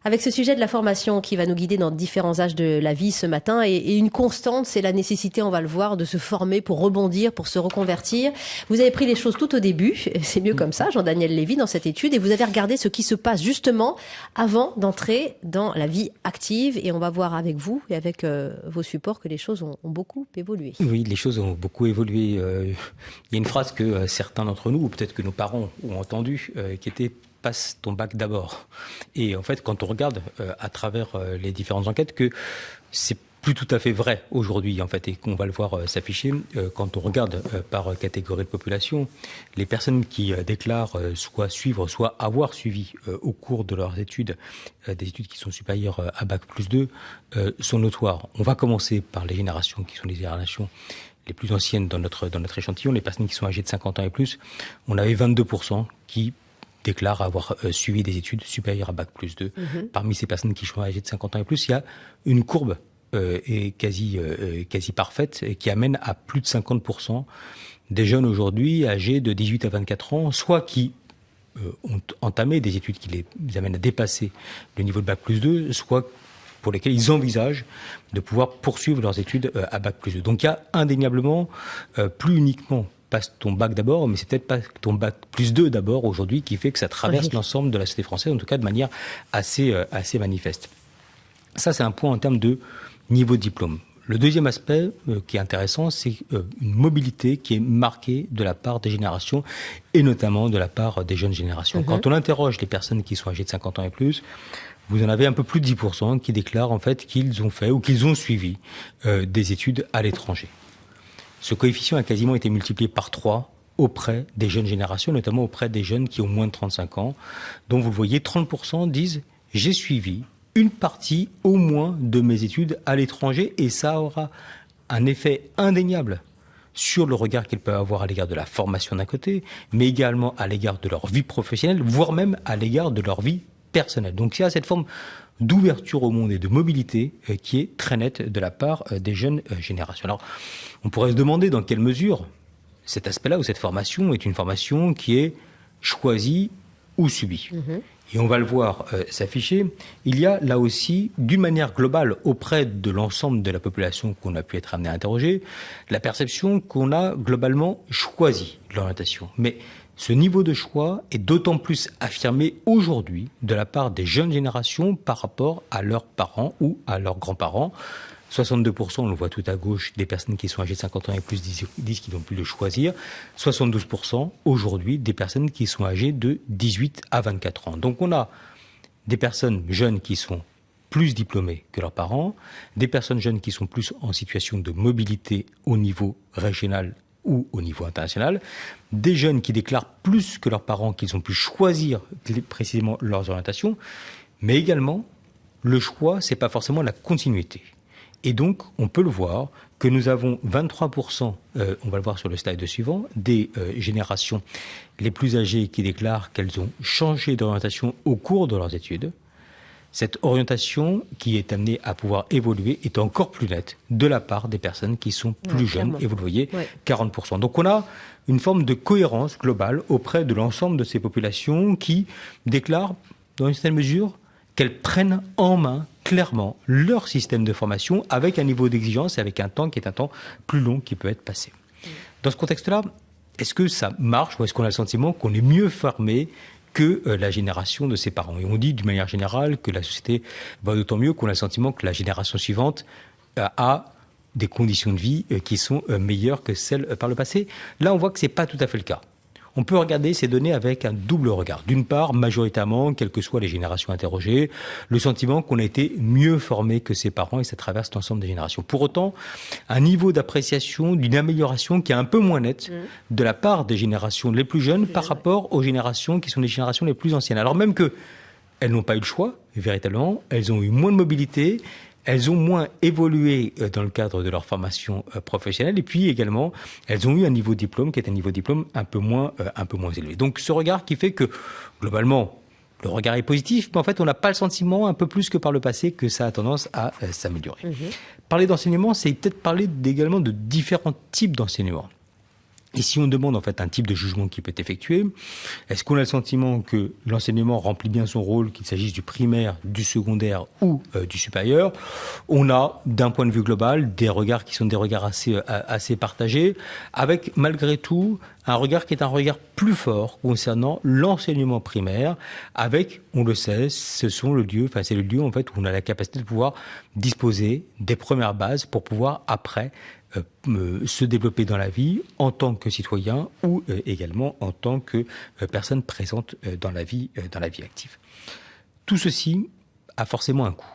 Avec ce sujet de la formation qui va nous guider dans différents âges de la vie ce matin, et une constante, c'est la nécessité, on va le voir, de se former pour rebondir, pour se reconvertir. Vous avez pris les choses tout au début, c'est mieux comme ça, Jean-Daniel Lévy, dans cette étude, et vous avez regardé ce qui se passe justement avant d'entrer dans la vie active, et on va voir avec vous et avec vos supports que les choses ont beaucoup évolué. Oui, les choses ont beaucoup évolué. Il y a une phrase que certains d'entre nous, ou peut-être que nos parents ont entendue, qui était « passe ton bac d'abord ». Et en fait, quand on regarde à travers les différentes enquêtes, que c'est plus tout à fait vrai aujourd'hui, en fait, et qu'on va le voir s'afficher, quand on regarde par catégorie de population, les personnes qui déclarent soit suivre, soit avoir suivi au cours de leurs études, des études qui sont supérieures à bac+2, sont notoires. On va commencer par les générations qui sont les générations les plus anciennes dans notre échantillon, les personnes qui sont âgées de 50 ans et plus. On avait 22% qui déclarent avoir suivi des études supérieures à bac+2. Parmi ces personnes qui sont âgées de 50 ans et plus, il y a une courbe est quasi parfaite et qui amène à plus de 50% des jeunes aujourd'hui âgés de 18 à 24 ans, soit qui ont entamé des études qui les amènent à dépasser le niveau de bac+2, soit pour lesquels ils envisagent de pouvoir poursuivre leurs études à bac+2. Donc il y a indéniablement plus uniquement passe ton bac d'abord, mais c'est peut-être pas ton bac+2 d'abord aujourd'hui qui fait que ça traverse l'ensemble de la société française, en tout cas de manière assez manifeste. Ça, c'est un point en termes de niveau de diplôme. Le deuxième aspect qui est intéressant, c'est une mobilité qui est marquée de la part des générations et notamment de la part des jeunes générations. Quand on interroge les personnes qui sont âgées de 50 ans et plus, vous en avez un peu plus de 10% qui déclarent en fait qu'ils ont fait ou qu'ils ont suivi des études à l'étranger. Ce coefficient a quasiment été multiplié par 3 auprès des jeunes générations, notamment auprès des jeunes qui ont moins de 35 ans, dont vous le voyez, 30% disent « j'ai suivi une partie au moins de mes études à l'étranger » et ça aura un effet indéniable sur le regard qu'ils peuvent avoir à l'égard de la formation d'un côté, mais également à l'égard de leur vie professionnelle, voire même à l'égard de leur vie personnelle. Donc il y a cette forme d'ouverture au monde et de mobilité qui est très nette de la part des jeunes générations. Alors, on pourrait se demander dans quelle mesure cet aspect-là ou cette formation est une formation qui est choisie ou subie. Et on va le voir s'afficher. Il y a là aussi, d'une manière globale, auprès de l'ensemble de la population qu'on a pu être amené à interroger, la perception qu'on a globalement choisi l'orientation. Mais ce niveau de choix est d'autant plus affirmé aujourd'hui de la part des jeunes générations par rapport à leurs parents ou à leurs grands-parents. 62%, on le voit tout à gauche, des personnes qui sont âgées de 50 ans et plus disent qu'ils n'ont plus le choisir. 72% aujourd'hui des personnes qui sont âgées de 18 à 24 ans. Donc on a des personnes jeunes qui sont plus diplômées que leurs parents, des personnes jeunes qui sont plus en situation de mobilité au niveau régional ou au niveau international, des jeunes qui déclarent plus que leurs parents qu'ils ont pu choisir précisément leurs orientations, mais également le choix, c'est pas forcément la continuité. Et donc, on peut le voir que nous avons 23%, on va le voir sur le slide suivant, des générations les plus âgées qui déclarent qu'elles ont changé d'orientation au cours de leurs études. Cette orientation qui est amenée à pouvoir évoluer est encore plus nette de la part des personnes qui sont plus jeunes. Et vous le voyez, 40%. Donc on a une forme de cohérence globale auprès de l'ensemble de ces populations qui déclarent, dans une certaine mesure, qu'elles prennent en main clairement leur système de formation avec un niveau d'exigence et avec un temps qui est un temps plus long qui peut être passé. Dans ce contexte-là, est-ce que ça marche ou est-ce qu'on a le sentiment qu'on est mieux formé que la génération de ses parents? Et on dit d'une manière générale que la société va d'autant mieux qu'on a le sentiment que la génération suivante a des conditions de vie qui sont meilleures que celles par le passé. Là, on voit que ce n'est pas tout à fait le cas. On peut regarder ces données avec un double regard. D'une part, majoritairement, quelles que soient les générations interrogées, le sentiment qu'on a été mieux formé que ses parents et ça traverse l'ensemble des générations. Pour autant, un niveau d'appréciation d'une amélioration qui est un peu moins nette de la part des générations les plus jeunes par rapport aux générations qui sont les générations les plus anciennes. Alors même qu'elles n'ont pas eu le choix, véritablement, elles ont eu moins de mobilité, elles ont moins évolué dans le cadre de leur formation professionnelle et puis également, elles ont eu un niveau de diplôme qui est un niveau de diplôme un peu moins élevé. Donc ce regard qui fait que, globalement, le regard est positif, mais en fait, on n'a pas le sentiment, un peu plus que par le passé, que ça a tendance à s'améliorer. Parler d'enseignement, c'est peut-être parler également de différents types d'enseignement. Et si on demande en fait un type de jugement qui peut être effectué, est-ce qu'on a le sentiment que l'enseignement remplit bien son rôle, qu'il s'agisse du primaire, du secondaire ou du supérieur? On a, d'un point de vue global, des regards qui sont des regards assez partagés, avec malgré tout un regard qui est un regard plus fort concernant l'enseignement primaire, avec, on le sait, c'est le lieu en fait où on a la capacité de pouvoir disposer des premières bases pour pouvoir après se développer dans la vie en tant que citoyen ou également en tant que personne présente dans la vie active. Tout ceci a forcément un coût.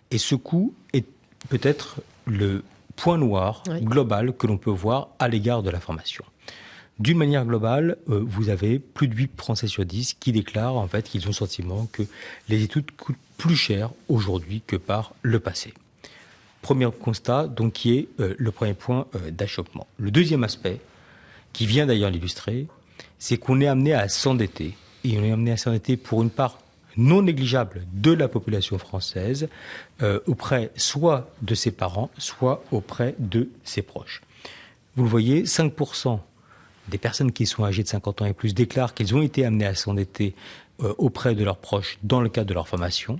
Et ce coût est peut-être le point noir global que l'on peut voir à l'égard de la formation. D'une manière globale, vous avez plus de 8 Français sur 10 qui déclarent en fait qu'ils ont le sentiment que les études coûtent plus cher aujourd'hui que par le passé. Premier constat, donc, qui est le premier point d'achoppement. Le deuxième aspect, qui vient d'ailleurs l'illustrer, c'est qu'on est amené à s'endetter. Et on est amené à s'endetter pour une part non négligeable de la population française, auprès soit de ses parents, soit auprès de ses proches. Vous le voyez, 5% des personnes qui sont âgées de 50 ans et plus déclarent qu'ils ont été amenés à s'endetter auprès de leurs proches dans le cadre de leur formation.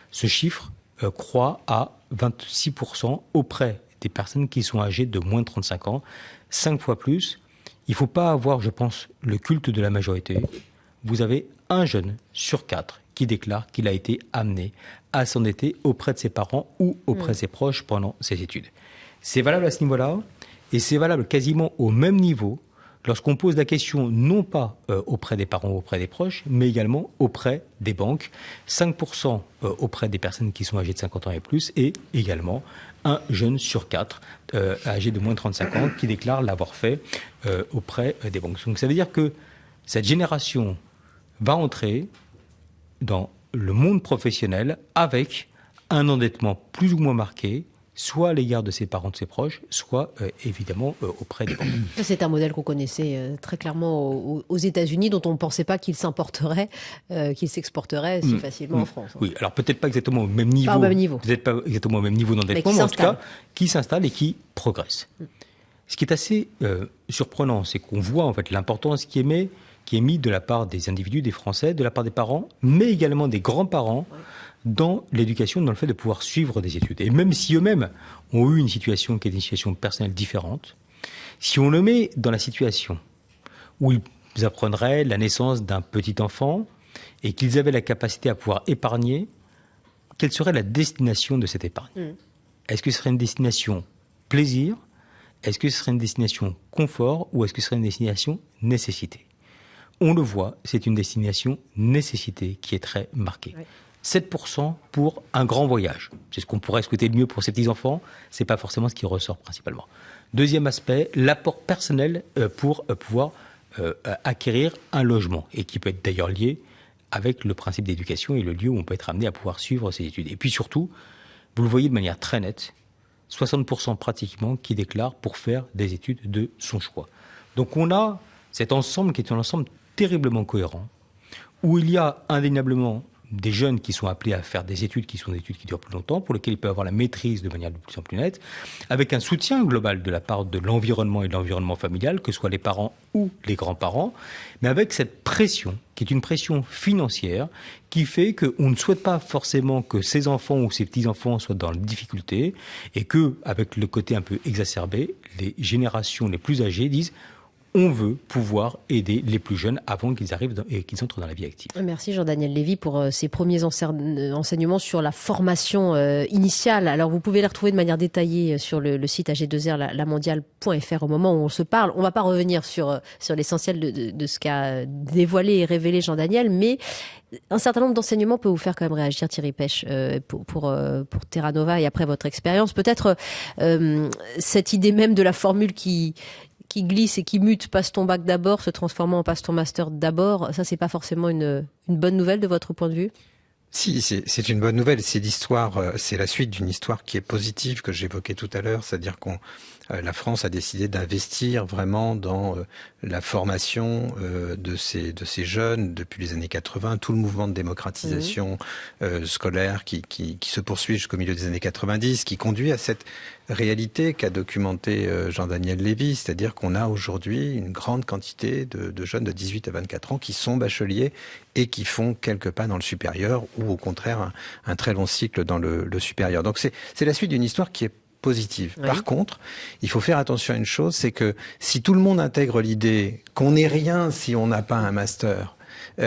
Ce chiffre croît à 26% auprès des personnes qui sont âgées de moins de 35 ans, 5 fois plus. Il ne faut pas avoir, je pense, le culte de la majorité. Vous avez un jeune sur 4 qui déclare qu'il a été amené à s'endetter auprès de ses parents ou auprès de ses proches pendant ses études. C'est valable à ce niveau-là, et c'est valable quasiment au même niveau lorsqu'on pose la question non pas auprès des parents ou auprès des proches, mais également auprès des banques. 5% auprès des personnes qui sont âgées de 50 ans et plus, et également un jeune sur 4 âgé de moins de 35 ans qui déclare l'avoir fait auprès des banques. Donc ça veut dire que cette génération va entrer dans le monde professionnel avec un endettement plus ou moins marqué, soit à l'égard de ses parents, de ses proches, soit évidemment auprès des banques. C'est un modèle qu'on connaissait très clairement aux États-Unis, dont on ne pensait pas qu'il s'importerait, qu'il s'exporterait si facilement en France. Oui, alors peut-être pas exactement au même niveau. Pas au même niveau. Peut-être pas exactement au même niveau d'endettement, mais en tout cas, qui s'installe et qui progresse. Ce qui est assez surprenant, c'est qu'on voit en fait l'importance qui est mise de la part des individus, des Français, de la part des parents, mais également des grands-parents, dans l'éducation, dans le fait de pouvoir suivre des études. Et même si eux-mêmes ont eu une situation qui est une situation personnelle différente, si on le met dans la situation où ils apprendraient la naissance d'un petit enfant et qu'ils avaient la capacité à pouvoir épargner, quelle serait la destination de cette épargne ? Est-ce que ce serait une destination plaisir ? Est-ce que ce serait une destination confort ? Ou est-ce que ce serait une destination nécessité ? On le voit, c'est une destination nécessité qui est très marquée. Oui. 7% pour un grand voyage. C'est ce qu'on pourrait souhaiter de mieux pour ses petits-enfants. Ce n'est pas forcément ce qui ressort principalement. Deuxième aspect, l'apport personnel pour pouvoir acquérir un logement, et qui peut être d'ailleurs lié avec le principe d'éducation et le lieu où on peut être amené à pouvoir suivre ses études. Et puis surtout, vous le voyez de manière très nette, 60% pratiquement qui déclarent pour faire des études de son choix. Donc on a cet ensemble qui est un ensemble terriblement cohérent, où il y a indéniablement des jeunes qui sont appelés à faire des études qui sont des études qui durent plus longtemps, pour lesquelles ils peuvent avoir la maîtrise de manière de plus en plus nette, avec un soutien global de la part de l'environnement et de l'environnement familial, que ce soit les parents ou les grands-parents, mais avec cette pression, qui est une pression financière, qui fait qu'on ne souhaite pas forcément que ses enfants ou ses petits-enfants soient dans la difficulté, et que, avec le côté un peu exacerbé, les générations les plus âgées disent on veut pouvoir aider les plus jeunes avant qu'ils arrivent et qu'ils entrent dans la vie active. Merci Jean-Daniel Lévy pour ces premiers enseignements sur la formation initiale. Alors vous pouvez les retrouver de manière détaillée sur le site AG2R lamondiale.fr au moment où on se parle. On ne va pas revenir sur l'essentiel de ce qu'a dévoilé et révélé Jean-Daniel, mais un certain nombre d'enseignements peut vous faire quand même réagir, Thierry Pech, pour Terra Nova et après votre expérience. Peut-être cette idée même de la formule qui glisse et qui mute, passe ton bac d'abord, se transformant en passe ton master d'abord, ça c'est pas forcément une bonne nouvelle de votre point de vue ? Si, c'est une bonne nouvelle. C'est c'est la suite d'une histoire qui est positive que j'évoquais tout à l'heure, c'est-à-dire la France a décidé d'investir vraiment dans la formation de ces jeunes depuis les années 80, tout le mouvement de démocratisation scolaire qui se poursuit jusqu'au milieu des années 90, qui conduit à réalité qu'a documenté Jean-Daniel Lévy, c'est-à-dire qu'on a aujourd'hui une grande quantité de jeunes de 18 à 24 ans qui sont bacheliers et qui font quelques pas dans le supérieur ou au contraire un très long cycle dans le supérieur. Donc c'est la suite d'une histoire qui est positive. Oui. Par contre, il faut faire attention à une chose, c'est que si tout le monde intègre l'idée qu'on n'est rien si on n'a pas un master, il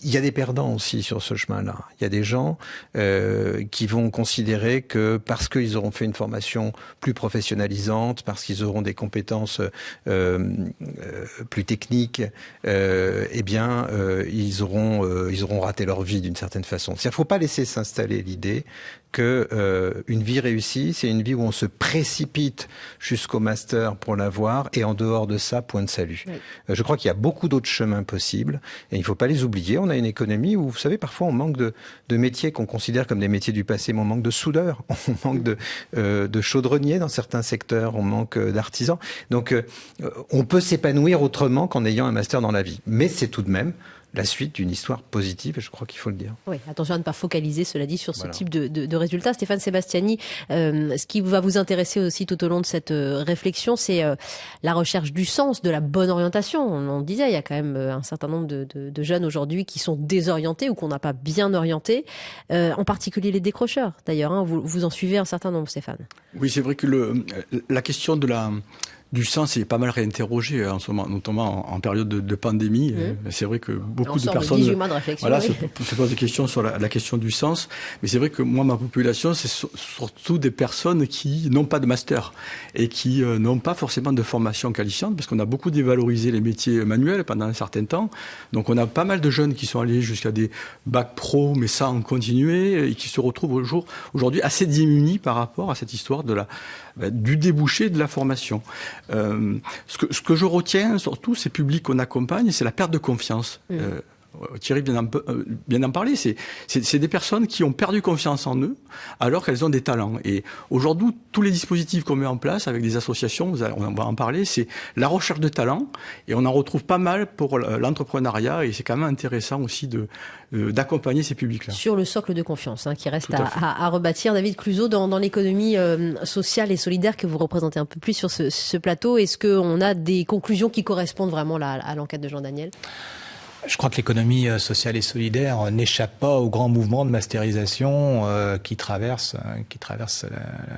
y a des perdants aussi sur ce chemin-là. Il y a des gens qui vont considérer que parce qu'ils auront fait une formation plus professionnalisante, parce qu'ils auront des compétences plus techniques, eh bien, ils auront raté leur vie d'une certaine façon. C'est-à-dire qu'il ne faut pas laisser s'installer l'idée que une vie réussie, c'est une vie où on se précipite jusqu'au master pour l'avoir et en dehors de ça, point de salut. Oui. Je crois qu'il y a beaucoup d'autres chemins possibles et il ne faut pas les oublier. On a une économie où, vous savez, parfois on manque de métiers qu'on considère comme des métiers du passé, mais on manque de soudeurs, on manque de chaudronniers dans certains secteurs, on manque d'artisans. Donc on peut s'épanouir autrement qu'en ayant un master dans la vie. Mais c'est tout de même la suite d'une histoire positive, et je crois qu'il faut le dire. Oui, attention à ne pas focaliser, cela dit, sur ce type de résultats. Stéphane Sébastiani, ce qui va vous intéresser aussi tout au long de cette réflexion, c'est la recherche du sens, de la bonne orientation. On disait, il y a quand même un certain nombre de jeunes aujourd'hui qui sont désorientés ou qu'on n'a pas bien orientés, en particulier les décrocheurs, d'ailleurs. Hein, vous en suivez un certain nombre, Stéphane. Oui, c'est vrai que la question du sens est pas mal réinterrogé en ce moment, notamment en période de pandémie. C'est vrai que beaucoup de personnes se posent des questions sur la question du sens. Mais c'est vrai que moi, ma population, c'est surtout des personnes qui n'ont pas de master et qui n'ont pas forcément de formation qualifiante, parce qu'on a beaucoup dévalorisé les métiers manuels pendant un certain temps. Donc on a pas mal de jeunes qui sont allés jusqu'à des bacs pro, mais sans continuer, et qui se retrouvent aujourd'hui assez démunis par rapport à cette histoire du débouché de la formation. Ce que je retiens surtout, ces publics qu'on accompagne, c'est la perte de confiance. Thierry vient d'en parler, c'est des personnes qui ont perdu confiance en eux alors qu'elles ont des talents. Et aujourd'hui, tous les dispositifs qu'on met en place avec des associations, on va en parler, c'est la recherche de talents, et on en retrouve pas mal pour l'entrepreneuriat, et c'est quand même intéressant aussi d'accompagner ces publics-là. Sur le socle de confiance qui reste à rebâtir. David Cluzot, dans l'économie sociale et solidaire que vous représentez un peu plus sur ce plateau, est-ce qu'on a des conclusions qui correspondent vraiment à l'enquête de Jean-Daniel ? Je crois que l'économie sociale et solidaire n'échappe pas au grand mouvement de masterisation qui traverse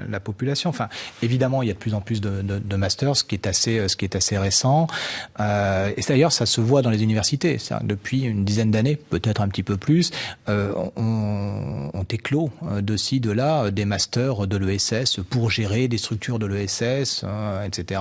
la population. Enfin, évidemment, il y a de plus en plus de masters, ce qui est assez récent. Et d'ailleurs, ça se voit dans les universités. Depuis une dizaine d'années, peut-être un petit peu plus, on éclot de ci, de là, des masters de l'ESS pour gérer des structures de l'ESS, etc.,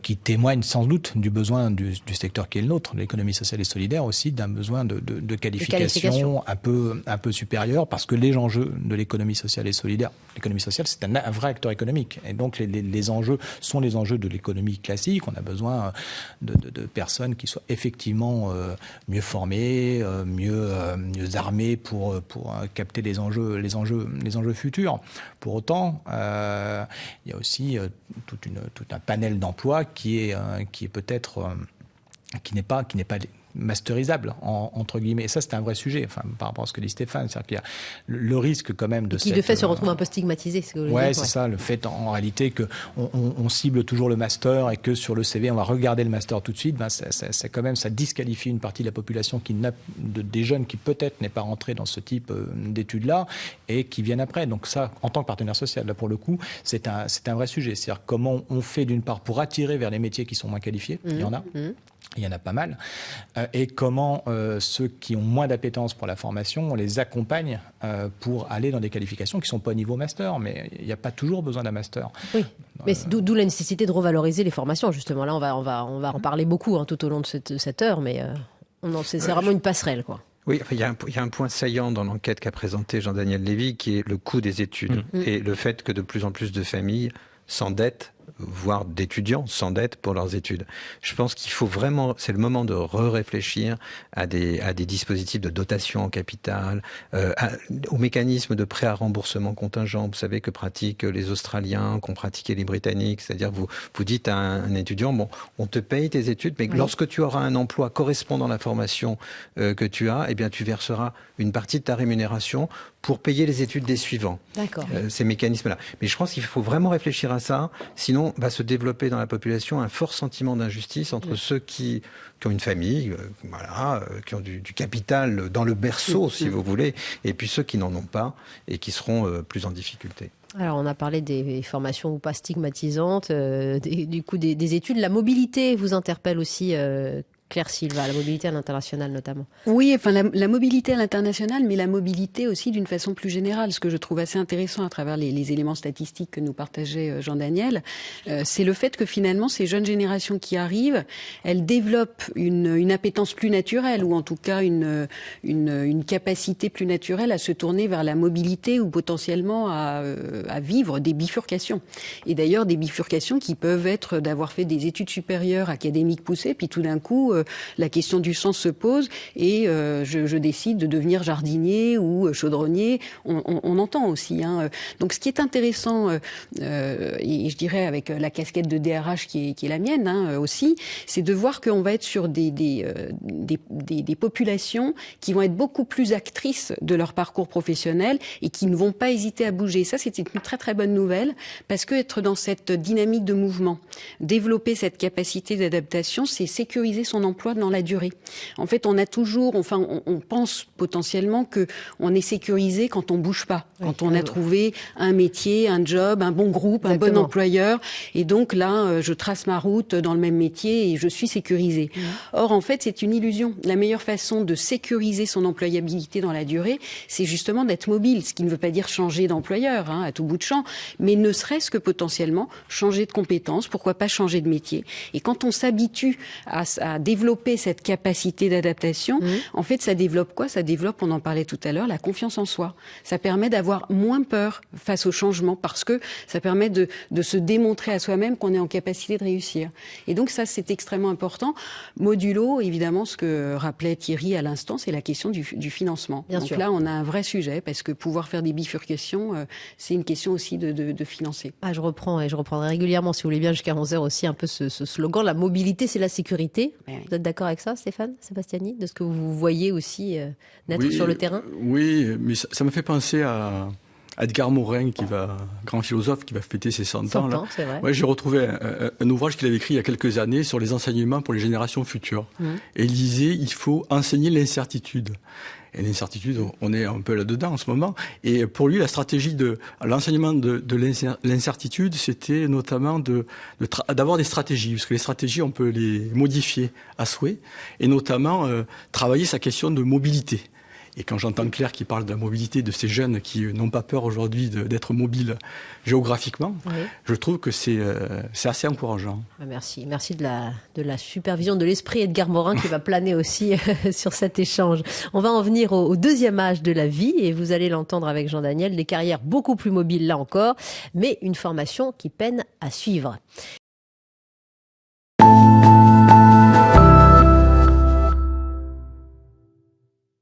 qui témoignent sans doute du besoin du secteur qui est le nôtre, de l'économie sociale et solidaire aussi, d'un besoin de qualification un peu supérieur, parce que les enjeux de l'économie sociale et solidaire, l'économie sociale, c'est un vrai acteur économique, et donc les enjeux sont les enjeux de l'économie classique. On a besoin de personnes qui soient effectivement mieux formées, mieux armées pour capter les enjeux futurs. Pour autant, il y a aussi tout un panel d'emplois qui est peut-être qui n'est pas masterisable entre guillemets. Et ça, c'est un vrai sujet, par rapport à ce que dit Stéphane. C'est-à-dire qu'il y a le risque quand même qui de fait se retrouve un peu stigmatisé. C'est ça, le fait en réalité qu'on cible toujours le master et que sur le CV on va regarder le master tout de suite. Ça quand même, ça disqualifie une partie de la population des jeunes qui peut-être n'est pas rentré dans ce type d'études-là et qui viennent après. Donc ça, en tant que partenaire social, là pour le coup, c'est un vrai sujet. C'est-à-dire comment on fait d'une part pour attirer vers les métiers qui sont moins qualifiés. Il y en a. Il y en a pas mal. Et comment ceux qui ont moins d'appétence pour la formation, on les accompagne pour aller dans des qualifications qui ne sont pas au niveau master. Mais il n'y a pas toujours besoin d'un master. Oui, mais d'où la nécessité de revaloriser les formations, justement. Là, on va en parler beaucoup tout au long de cette heure, mais c'est vraiment une passerelle, quoi. Oui, il y a un point saillant dans l'enquête qu'a présenté Jean-Daniel Lévy, qui est le coût des études et le fait que de plus en plus de familles s'endettent voire d'étudiants s'endettent pour leurs études. Je pense qu'il faut vraiment, c'est le moment de réfléchir à des dispositifs de dotation en capital, aux mécanismes de prêt à remboursement contingent. Vous savez que pratiquent les Australiens, qu'ont pratiqué les Britanniques. C'est-à-dire vous dites à un étudiant, bon, on te paye tes études, mais lorsque tu auras un emploi correspondant à la formation que tu as, eh bien tu verseras une partie de ta rémunération pour payer les études des suivants. D'accord. Ces mécanismes-là. Mais je pense qu'il faut vraiment réfléchir à ça, sinon va se développer dans la population un fort sentiment d'injustice entre ceux qui ont une famille, qui ont du capital dans le berceau, si vous voulez, et puis ceux qui n'en ont pas et qui seront plus en difficulté. Alors, on a parlé des formations ou pas stigmatisantes, du coup des études. La mobilité vous interpelle aussi, Claire Silva, la mobilité à l'international notamment. Oui, enfin la mobilité à l'international, mais la mobilité aussi d'une façon plus générale. Ce que je trouve assez intéressant à travers les éléments statistiques que nous partageait Jean-Daniel, c'est le fait que finalement ces jeunes générations qui arrivent, elles développent une appétence plus naturelle, ou en tout cas une capacité plus naturelle à se tourner vers la mobilité ou potentiellement à vivre des bifurcations. Et d'ailleurs des bifurcations qui peuvent être d'avoir fait des études supérieures académiques poussées, puis tout d'un coup la question du sens se pose et je décide de devenir jardinier ou chaudronnier. On entend aussi. Donc ce qui est intéressant, et je dirais avec la casquette de DRH qui est la mienne aussi, c'est de voir qu'on va être sur des populations qui vont être beaucoup plus actrices de leur parcours professionnel et qui ne vont pas hésiter à bouger. Ça, c'est une très très bonne nouvelle parce que être dans cette dynamique de mouvement, développer cette capacité d'adaptation, c'est sécuriser son emploi dans la durée. En fait, on pense potentiellement que on est sécurisé quand on bouge pas, quand on a trouvé un métier, un job, un bon groupe, un bon employeur, et donc là, je trace ma route dans le même métier et je suis sécurisé. Or, en fait, c'est une illusion. La meilleure façon de sécuriser son employabilité dans la durée, c'est justement d'être mobile, ce qui ne veut pas dire changer d'employeur à tout bout de champ, mais ne serait-ce que potentiellement changer de compétence, pourquoi pas changer de métier. Et quand on s'habitue à développer cette capacité d'adaptation, en fait, ça développe quoi? Ça développe, on en parlait tout à l'heure, la confiance en soi. Ça permet d'avoir moins peur face au changement parce que ça permet de se démontrer à soi-même qu'on est en capacité de réussir. Et donc ça, c'est extrêmement important. Modulo, évidemment, ce que rappelait Thierry à l'instant, c'est la question du financement. Bien donc sûr. Là, on a un vrai sujet parce que pouvoir faire des bifurcations, c'est une question aussi de financer. Je reprends et je reprendrai régulièrement, si vous voulez bien, jusqu'à 11h aussi, un peu ce slogan, la mobilité, c'est la sécurité. Oui. Vous êtes d'accord avec ça, Stéphane Sébastiani, de ce que vous voyez aussi naître sur le terrain? Oui, mais ça me fait penser à Edgar Morin, grand philosophe, qui va fêter ses 100 ans. 100 ans, c'est vrai. Ouais, j'ai retrouvé un ouvrage qu'il avait écrit il y a quelques années sur les enseignements pour les générations futures. Et il disait, il faut enseigner l'incertitude. Et l'incertitude, on est un peu là-dedans en ce moment. Et pour lui, la stratégie l'enseignement de l'incertitude, c'était notamment d'avoir des stratégies. Parce que les stratégies, on peut les modifier à souhait. Et notamment, travailler sa question de mobilité. Et quand j'entends Claire qui parle de la mobilité de ces jeunes qui n'ont pas peur aujourd'hui d'être mobiles géographiquement, je trouve que c'est assez encourageant. Merci de la supervision de l'esprit Edgar Morin qui va planer aussi sur cet échange. On va en venir au deuxième âge de la vie et vous allez l'entendre avec Jean-Daniel, des carrières beaucoup plus mobiles là encore, mais une formation qui peine à suivre.